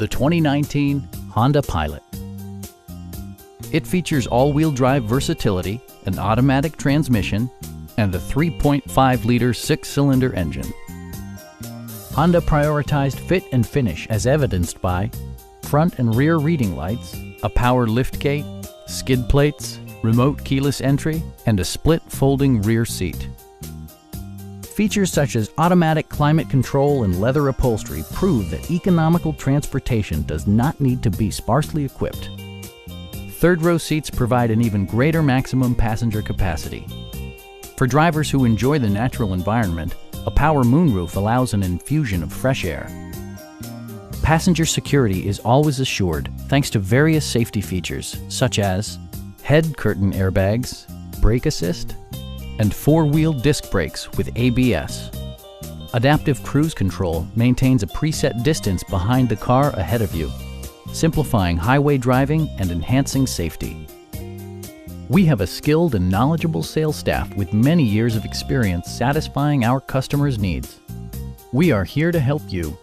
the 2019 Honda Pilot. It features all-wheel drive versatility, an automatic transmission, and a 3.5-liter six-cylinder engine. Honda prioritized fit and finish as evidenced by front and rear reading lights, a power liftgate, skid plates, remote keyless entry, and a split folding rear seat. Features such as automatic climate control and leather upholstery prove that economical transportation does not need to be sparsely equipped. Third-row seats provide an even greater maximum passenger capacity. For drivers who enjoy the natural environment, a power moonroof allows an infusion of fresh air. Passenger security is always assured thanks to various safety features such as head curtain airbags, brake assist, and four-wheel disc brakes with ABS. Adaptive Cruise Control maintains a preset distance behind the car ahead of you, simplifying highway driving and enhancing safety. We have a skilled and knowledgeable sales staff with many years of experience satisfying our customers' needs. We are here to help you.